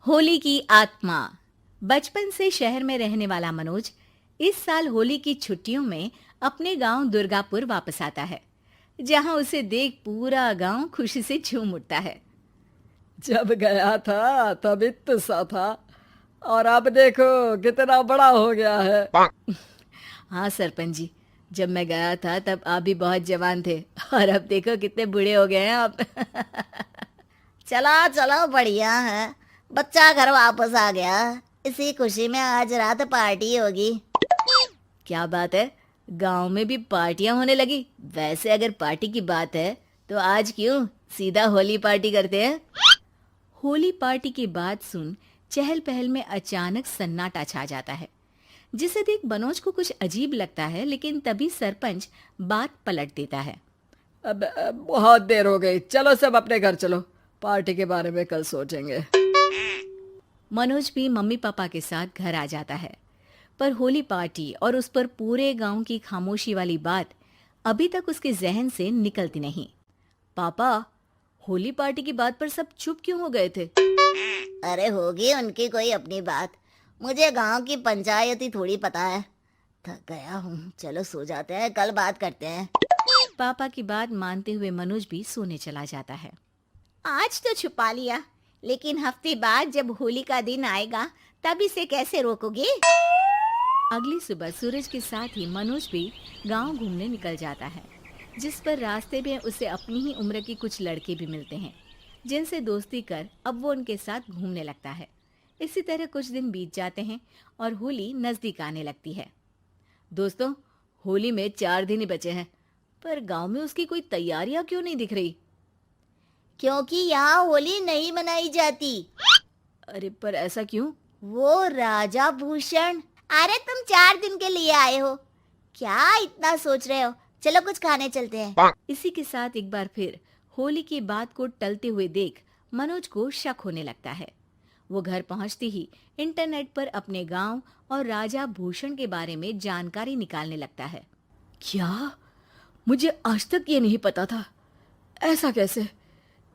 होली की आत्मा। बचपन से शहर में रहने वाला मनोज इस साल होली की छुट्टियों में अपने गांव दुर्गापुर वापस आता है, जहां उसे देख पूरा गांव खुशी से झूम उठता है। जब गया था तब इतना सा था और अब देखो कितना बड़ा हो गया है। हाँ सरपंच जी, जब मैं गया था तब आप भी बहुत जवान थे और अब देखो कितने बूढ़े हो गए हैं आप। चलो चलो बढ़िया है। बच्चा घर वापस आ गया। इसी खुशी में आज रात पार्टी होगी। क्या बात है, गांव में भी पार्टियां होने लगी। वैसे अगर पार्टी की बात है तो आज क्यों सीधा होली पार्टी करते हैं। होली पार्टी की बात सुन चहल पहल में अचानक सन्नाटा छा जाता है, जिसे देख मनोज को कुछ अजीब लगता है, लेकिन तभी सरपंच बात पलट देता है। अब बहुत देर हो गई, चलो सब अपने घर चलो, पार्टी के बारे में कल सोचेंगे। मनोज भी मम्मी पापा के साथ घर आ जाता है, पर होली पार्टी और उस पर पूरे गांव की खामोशी वाली बात अभी तक उसके जहन से निकलती नहीं। पापा, होली पार्टी की बात पर सब चुप क्यों हो गए थे? अरे होगी उनकी कोई अपनी बात। मुझे गांव की पंचायत ही थोड़ी पता है। थक गया हूँ, चलो सो जाते हैं, कल बात करते हैं। पापा की बात मानते हुए मनोज भी सोने चला जाता है। आज तो छुपा लिया, लेकिन हफ्ते बाद जब होली का दिन आएगा तब इसे कैसे रोकोगे? अगली सुबह सूरज के साथ ही मनोज भी गांव घूमने निकल जाता है, जिस पर रास्ते में उसे अपनी ही उम्र के कुछ लड़के भी मिलते हैं, जिनसे दोस्ती कर अब वो उनके साथ घूमने लगता है। इसी तरह कुछ दिन बीत जाते हैं और होली नजदीक आने लगती है। दोस्तों, होली में 4 दिन ही बचे हैं, पर गांव में उसकी कोई तैयारियां क्यों नहीं दिख रही? क्योंकि यहाँ होली नहीं मनाई जाती। अरे पर ऐसा क्यों? वो राजा भूषण। अरे तुम 4 दिन के लिए आए हो, क्या इतना सोच रहे हो? चलो कुछ खाने चलते हैं। इसी के साथ एक बार फिर होली की बात को टलते हुए देख मनोज को शक होने लगता है। वो घर पहुंचते ही इंटरनेट पर अपने गांव और राजा भूषण के बारे में जानकारी निकालने लगता है। क्या? मुझे आज तक ये नहीं पता था। ऐसा कैसे?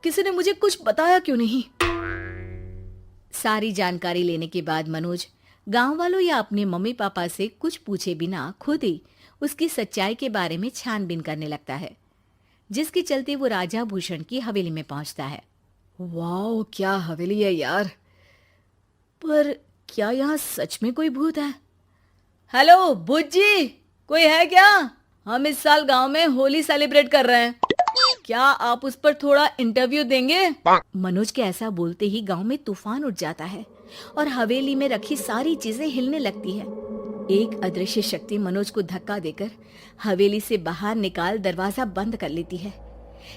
किसी ने मुझे कुछ बताया क्यों नहीं? सारी जानकारी लेने के बाद मनोज गांव वालों या अपने मम्मी पापा से कुछ पूछे बिना खुद ही उसकी सच्चाई के बारे में छानबीन करने लगता है, जिसके चलते वो राजा भूषण की हवेली में पहुंचता है। वाह, क्या हवेली है यार। पर क्या यहाँ सच में कोई भूत है? हेलो भूत जी, कोई है क्या? हम इस साल गांव में होली सेलिब्रेट कर रहे हैं, क्या आप उस पर थोड़ा इंटरव्यू देंगे? मनोज के ऐसा बोलते ही गांव में तूफान उठ जाता है और हवेली में रखी सारी चीजें हिलने लगती है। एक अदृश्य शक्ति मनोज को धक्का देकर हवेली से बाहर निकाल दरवाजा बंद कर लेती है।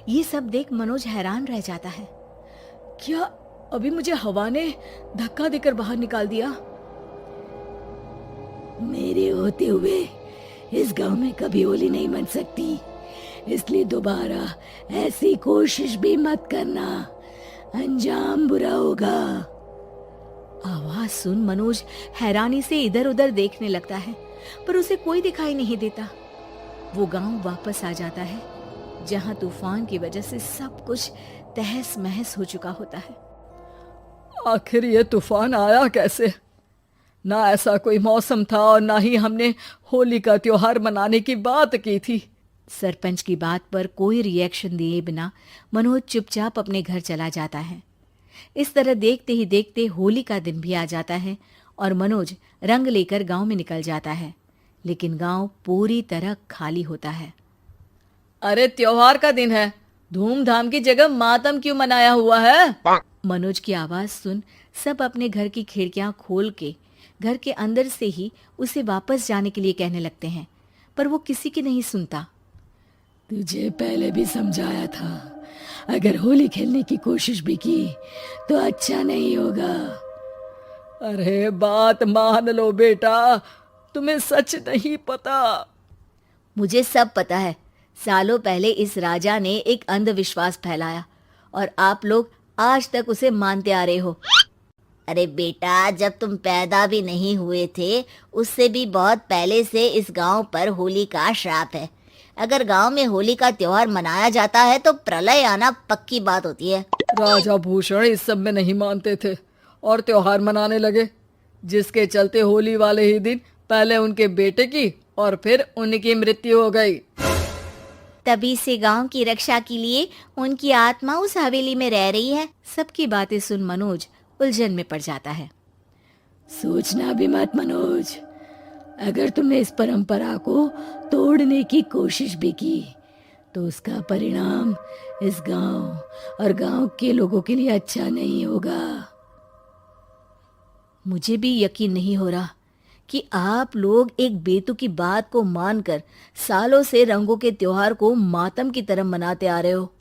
ये सब देख मनोज हैरान रह जाता है। क्या अभी मुझे हवा ने धक्का देकर बाहर निकाल दिया? मेरे होते हुए इस गांव में कभी होली नहीं मन सकती, इसलिए दोबारा ऐसी कोशिश भी मत करना, अंजाम बुरा होगा। आवाज सुन मनोज हैरानी से इधर उधर देखने लगता है, पर उसे कोई दिखाई नहीं देता। वो गांव वापस आ जाता है, जहां तूफान की वजह से सब कुछ तहस महस हो चुका होता है। आखिर ये तूफान आया कैसे? ना ऐसा कोई मौसम था और ना ही हमने होली का त्योहार मनाने की बात की थी। सरपंच की बात पर कोई रिएक्शन दिए बिना मनोज चुपचाप अपने घर चला जाता है। इस तरह देखते ही देखते होली का दिन भी आ जाता है और मनोज रंग लेकर गांव में निकल जाता है, लेकिन गांव पूरी तरह खाली होता है। अरे त्योहार का दिन है, धूमधाम की जगह मातम क्यों मनाया हुआ है? मनोज की आवाज सुन सब अपने घर की खिड़कियां खोल के घर के अंदर से ही उसे वापस जाने के लिए कहने लगते हैं, पर वो किसी की नहीं सुनता। तुझे पहले भी समझाया था, अगर होली खेलने की कोशिश भी की तो अच्छा नहीं होगा। अरे बात मान लो बेटा, तुम्हें सच नहीं पता। मुझे सब पता है। सालों पहले इस राजा ने एक अंधविश्वास फैलाया और आप लोग आज तक उसे मानते आ रहे हो। अरे बेटा, जब तुम पैदा भी नहीं हुए थे उससे भी बहुत पहले से इस गांव पर होली का श्राप है। अगर गांव में होली का त्योहार मनाया जाता है तो प्रलय आना पक्की बात होती है। राजा भूषण इस सब में नहीं मानते थे और त्योहार मनाने लगे, जिसके चलते होली वाले ही दिन पहले उनके बेटे की और फिर उनकी मृत्यु हो गई। तभी से गांव की रक्षा के लिए उनकी आत्मा उस हवेली में रह रही है। सबकी बातें सुन मनोज उलझन में पड़ जाता है। सोचना भी मत मनोज, अगर तुमने इस परंपरा को तोड़ने की कोशिश भी की तो उसका परिणाम इस गांव और गांव के लोगों के लिए अच्छा नहीं होगा। मुझे भी यकीन नहीं हो रहा कि आप लोग एक बेतुकी बात को मानकर सालों से रंगों के त्योहार को मातम की तरह मनाते आ रहे हो।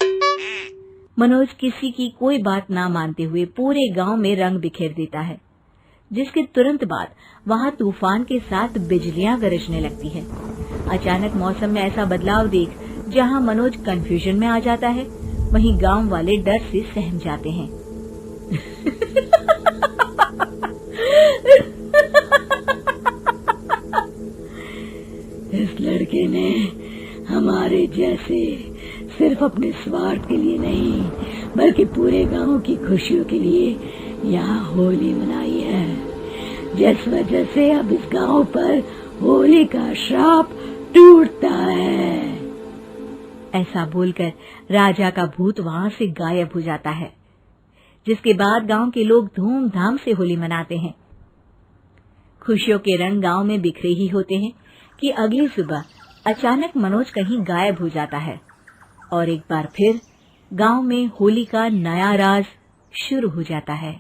मनोज किसी की कोई बात ना मानते हुए पूरे गांव में रंग बिखेर देता है, जिसके तुरंत बाद वहां तूफान के साथ बिजलियां गरजने लगती है। अचानक मौसम में ऐसा बदलाव देख जहां मनोज कंफ्यूजन में आ जाता है, वहीं गांव वाले डर से सहम जाते हैं। इस लड़के ने हमारे जैसे सिर्फ अपने स्वार्थ के लिए नहीं बल्कि पूरे गांव की खुशियों के लिए यहाँ होली मनाई है, जिस वजह से अब इस गांव पर होली का श्राप टूटता है। ऐसा बोलकर राजा का भूत वहां से गायब हो जाता है, जिसके बाद गांव के लोग धूमधाम से होली मनाते हैं। खुशियों के रंग गांव में बिखरे ही होते हैं कि अगली सुबह अचानक मनोज कहीं गायब हो जाता है और एक बार फिर गांव में होली का नया राज शुरू हो जाता है।